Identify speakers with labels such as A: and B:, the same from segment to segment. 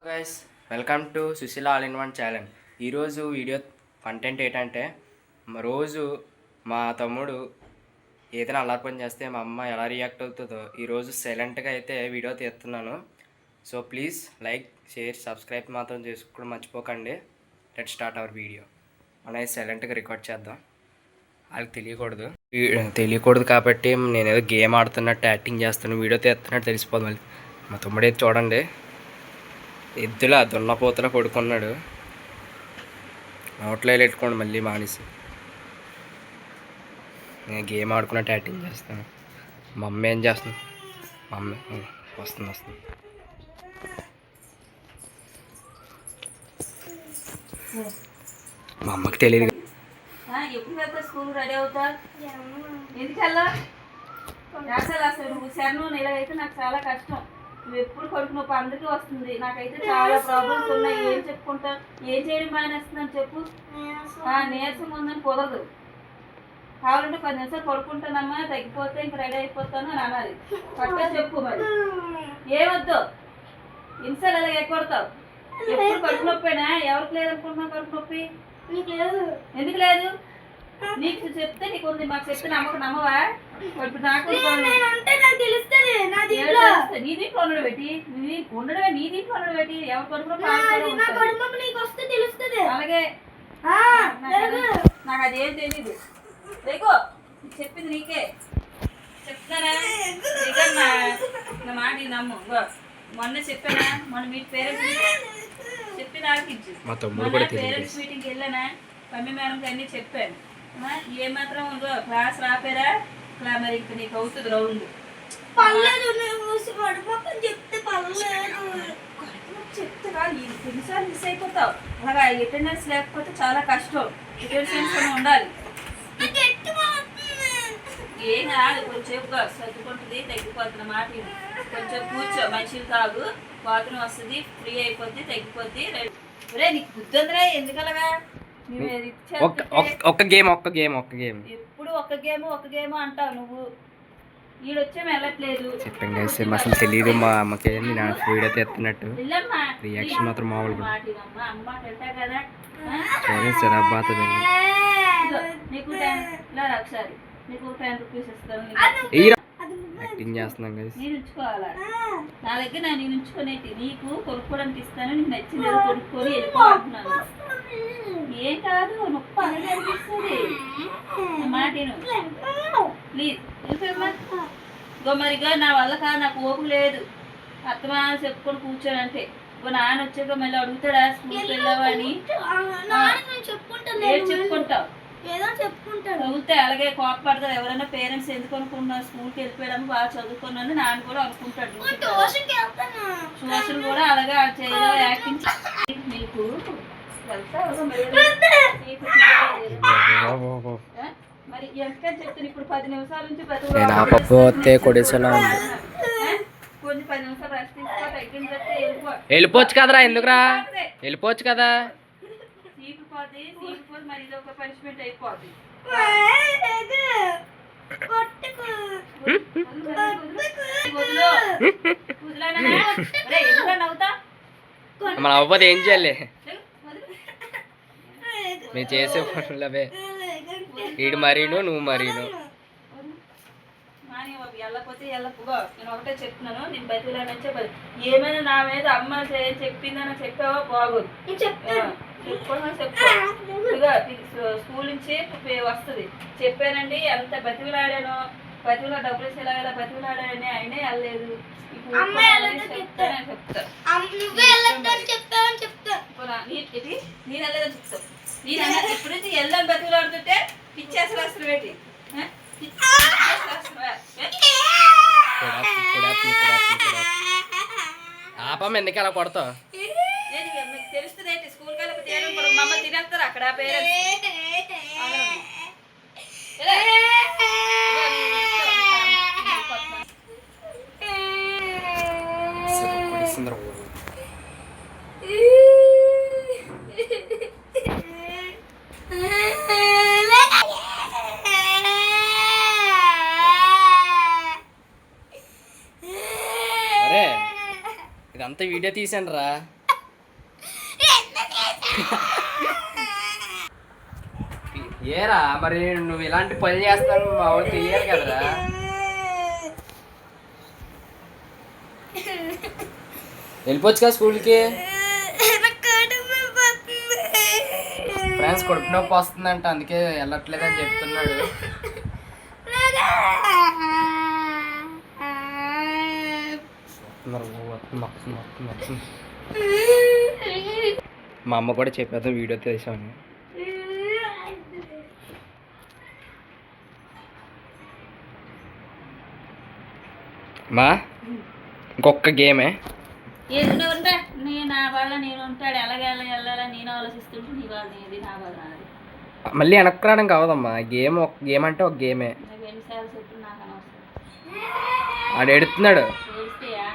A: Guys, welcome to Sushila all in one channel. ఈరోజు video content ఏంటంటే, రోజు మా తమ్ముడు ఏదైనా అల్లరి పని చేస్తే మా అమ్మ ఎలా రియాక్ట్ అవుతుందో ఈరోజు సైలెంట్గా అయితే వీడియో తీస్తున్నాను. So please like, share, subscribe మాత్రం చేసుకోవడం మర్చిపోకండి. Let start our video. మనం సైలెంట్గా రికార్డ్ చేద్దాం, వాళ్ళకి తెలియకూడదు కాబట్టి నేను ఏదో గేమ్ ఆడుతున్నట్టు యాక్టింగ్ చేస్తున్నాను, వీడియో తీస్తున్నట్టు తెలిసిపోదు. మళ్ళీ మా తమ్ముడు అయితే చూడండి, ఎద్దులా దున్నపోతలా పడుకున్నాడు. నోట్లో వెళ్ళెట్టుకోండి మళ్ళీ మానేసి. నేను గేమ్ ఆడుకున్నట్టు యాక్టింగ్ చేస్తాను. మా అమ్మ ఏం చేస్తుంది? మా అమ్మ వస్తుంది. మా అమ్మకి తెలియదు.
B: ఎప్పుడు వెళ్తా స్కూల్ రెడీ అవుతా? ఎందుకల్లా అసలు నువ్వు శరణు ఇలాగైతే నాకు చాలా కష్టం. నువ్వు ఎప్పుడు కడుపు నొప్పి అందరికీ వస్తుంది, నాకైతే చాలా ప్రాబ్లమ్స్ ఉన్నాయి. ఏం చెప్పుకుంటా? ఏం చేయడం మానేస్తున్నాను చెప్పు. నీరసం ఉందని కుదరదు. కావాలంటే 10 నిమిషాలు పడుకుంటానమ్మా, తగ్గిపోతే ఇంక రెడీ అయిపోతాను అని అనాలి. పట్టా చెప్పు. మరి ఏమొద్దు, నిమిషాలు అలాగే ఎక్కడతావు. ఎప్పుడు కడుపు నొప్పినా? ఎవరికి లేదనుకుంటున్నావు కడుపు నొప్పి? ఎందుకు లేదు? నీకు చెప్తే నీకు ఉంది, మాకు చెప్తే నమ్మవా? ఇప్పుడు నాకు నీ దీంట్లో ఉండడం పెట్టి ఉండడమే, నీ దీంట్లో ఉండడం పెట్టి ఎవరు కడుపులో అలాగే నాకు అదేం తెలీదు. రేగో చెప్పింది నీకే చెప్తానా? నా మాట నమ్ము. మొన్న చెప్పానా? మొన్న మీ పేరెంట్స్ చెప్పి ఆలకించు. పేరెంట్స్ మీటింగ్కి వెళ్ళానా? మమ్మీ మేడంకి అన్నీ చెప్పాను. ఏమాత్రం క్లాస్ రాపారా? మరి ఇంక నీకు అవుతుంది రౌండ్. చెప్తే కాదు, ఎన్నిసార్లు మిస్ అయిపోతావు. అలాగా అటెండెన్స్ లేకపోతే చాలా కష్టం. అటెండెన్స్ ఉండాలి. ఏం కాదు, కొంచెం సర్దుకుంటుంది, తగ్గిపోతుంది. మాట కొంచెం కూర్చో, మంచిది తాగు, బాత్రూమ్ వస్తుంది, ఫ్రీ అయిపోద్ది, తగ్గిపోద్ది. రే నీకు బుద్ధి ఉందిరా? ఎందుకలాగా
A: ఒక్క గేమ్
B: ఎప్పుడు ఒక గేమ్ అంటావు నువ్వు. ఈడొచ్చే వెళ్ళట్లేదు.
A: చెప్పండి అసలు తెలియదు మా అమ్మకి నేను వీడియో తీస్తున్నట్టు. రియాక్షన్ మాత్రం మామూలు యాక్టింగ్ చేస్తున్నాం కదా.
B: నేను ఉంచుకోవాలా? నా దగ్గర నేను ఉంచుకునేది నీకు కొనుక్కోవడానికి ఇస్తాను. నీకు నచ్చింది కొనుక్కొని వెళ్ళిపోతున్నాను. ఏం కాదు, నొప్పి అనేది అనిపిస్తుంది. మాట ప్లీజ్ మరిగా నా వల్ల కాదు, నాకు ఓపిక లేదు. అత్తమాన చెప్పుకొని కూర్చోనంటే నాన్న వచ్చాక మళ్ళీ అడుగుతాడా స్కూల్కి వెళ్ళావా అని? చెప్పుకుంటావు చదివితే అలాగే కోపపడతారు ఎవరైనా పేరెంట్స్. ఎందుకు అనుకుంటున్నారు? స్కూల్కి వెళ్ళిపోయాడని బాగా చదువుకున్నాను నాన్న కూడా అనుకుంటాడు. ట్యూషన్ కూడా అలాగే చేయడం యాక్టింగ్. నీకు మరి ఎంత చెప్తాను ఇప్పుడు? 10 నిమిషాల నుంచి కొంచెం 10 నిమిషాలు రెస్ట్ తీసుకో, తగ్గిన
A: వెళ్ళిపోవచ్చు కదరా. ఎందుకురా? వెళ్ళిపోవచ్చు కదా.
B: సీకిపోతే మరి ఇది ఒక పనిష్మెంట్ అయిపోద్ది.
A: మన అవ్వదు, ఏం చేయాలి? మీరు చేసే పనులు అవే. వీడు మరీను, నువ్వు మరీను.
B: వెళ్ళకపోతే వెళ్ళకపో. నేను ఒకటే చెప్తున్నాను, నేను బతిలానంటే ఏమైనా నా మీద అమ్మ చెప్పిందని చెప్పావో బాగోదు. స్కూల్ నుంచి వస్తుంది. చెప్పానండి ఎంత బతిలాడానో, బతిలో డబ్బులు ఎలా బతిలాడానని అయినా వెళ్ళలేదు. నేను వెళ్ళలేదని చెప్తాను. నేను ఇప్పుడు నుంచి వెళ్ళని బతిలాడుతుంటే పిచ్చేసలు అసలు పెట్టి
A: ఆపమ్మ, ఎందుకు అలా కొడతావు?
B: తెలుస్తుంది ఏంటి? స్కూల్కి వెళ్ళకపోతే మమ్మల్ని తినేస్తారు అక్కడ పేరెంట్స్.
A: ఇదంతా వీడియో తీసాను రా. ఏరా మరి నువ్వు ఇలాంటి పని చేస్తాను మా వాళ్ళు తెలియాలి కదరా. వెళ్ళిపోవచ్చు కదా స్కూల్కి. ఫ్రెండ్స్ కడుపు నొప్పి వస్తుందంట, అందుకే వెళ్ళట్లేదని చెప్తున్నాడు. మా అమ్మ కూడా చెప్పేది వీడియో తీసాను. మా ఇంకొక గేమే
B: ఏది ఉంటా నేను నా వాళ్ళ నేను ఉంటాడు ఎలాగ వెళ్ళాలని నేను ఆలోచిస్తుంటే నీ వాళ్ళ ఏది నా వాళ్ళ నాది.
A: మళ్ళీ వెనక్కి రావడం కావదమ్మా. గేమ్ ఒక గేమ్ అంటే ఒక గేమే.
B: నాకు ఎన్నిసార్లు చెప్పి నాకు అనవసరం.
A: ఆడు ఎడుతున్నాడు
B: చేస్తేయా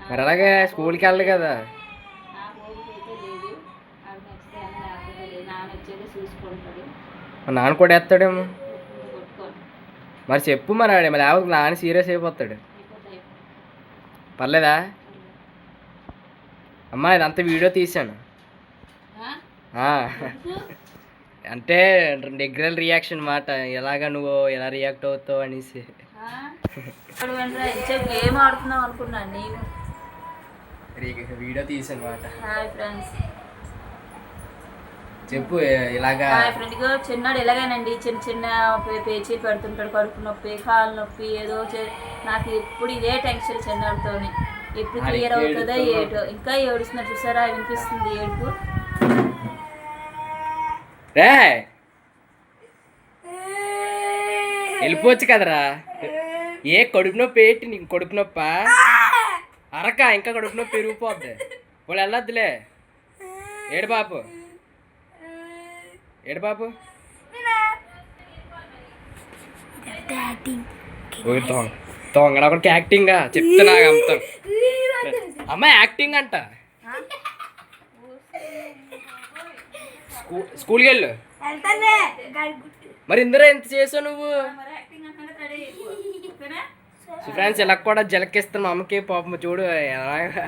A: మరి అలాగే స్కూల్కి వెళ్ళదు కదా.
B: నా ఓపిక అయితే లేదు. అది నచ్చితే అని లేకపోతే లేదు. నాన్న వచ్చేది చూసుకుంటాడు.
A: మా నాన్న కూడా వేస్తాడేమో.
B: కొట్టుకోండి
A: మరి చెప్పు మరి ఆడే మరి లేకపోతే నాన్న సీరియస్ అయిపోతాడు.
B: అయిపోతాయి.
A: పర్లేదా అమ్మా? ఇదంతా వీడియో తీసాను. అంటే రెగ్యులర్ రియాక్షన్ మాట, ఎలాగా నువ్వు ఎలా రియాక్ట్ అవుతావు అనేసి.
B: గేమ్ ఆడుతున్నావు అనుకున్నాను నేను.
A: వీడియో తీసాను మాట.
B: హాయ్ ఫ్రెండ్స్,
A: చెప్పు ఇలాగా.
B: Hi friend. ఇగో చిన్నాడు ఎలాగేనండి చిన్న చిన్న పేచీలు పెడుతుంటాడు, కడుపు నొప్పి, కాలు నొప్పి, ఏదో నాకు ఎప్పుడు ఇదే టెన్షన్ చిన్నాడితోని. ఎప్పుడు క్లియర్ అవుతుందో ఏటో. ఇంకా ఏడుస్తున్నా చూసారా, వినిపిస్తుంది ఏడుపు.
A: రే వెళ్ళిపోవచ్చు కదరా. ఏ కడుపు నొప్పి ఏంటి నీకు? కడుపు నొప్పా అరక? ఇంకా కడుపు నొప్పి పెరిగిపోద్ది. వాళ్ళు వెళ్ళొద్దులే. ఏడు బాపు, ఏడు బాపు. తొంగడ ఒకటి యాక్టింగ్ చెప్తున్నా అంత. అమ్మ యాక్టింగ్ అంట. స్కూల్కి వెళ్ళు. మరి ఇందరూ ఎంత చేసావు నువ్వు? ఫ్రెండ్స్ ఇలా కూడా జలకిస్తాను మా అమ్మకి. పాపం చూడు ఎలాగా.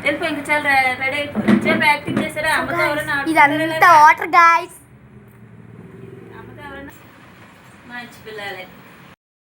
B: వెళ్ళిపో ఇంకా చాలా రెడీ అయిపోయి యాక్టింగ్ చేస్తారా? అమ్మతో ఎవరైనా
C: ఇదంతా వాటర్ గాయ్స్.
B: అమ్మతో ఎవరైనా మంచి పిల్లలే.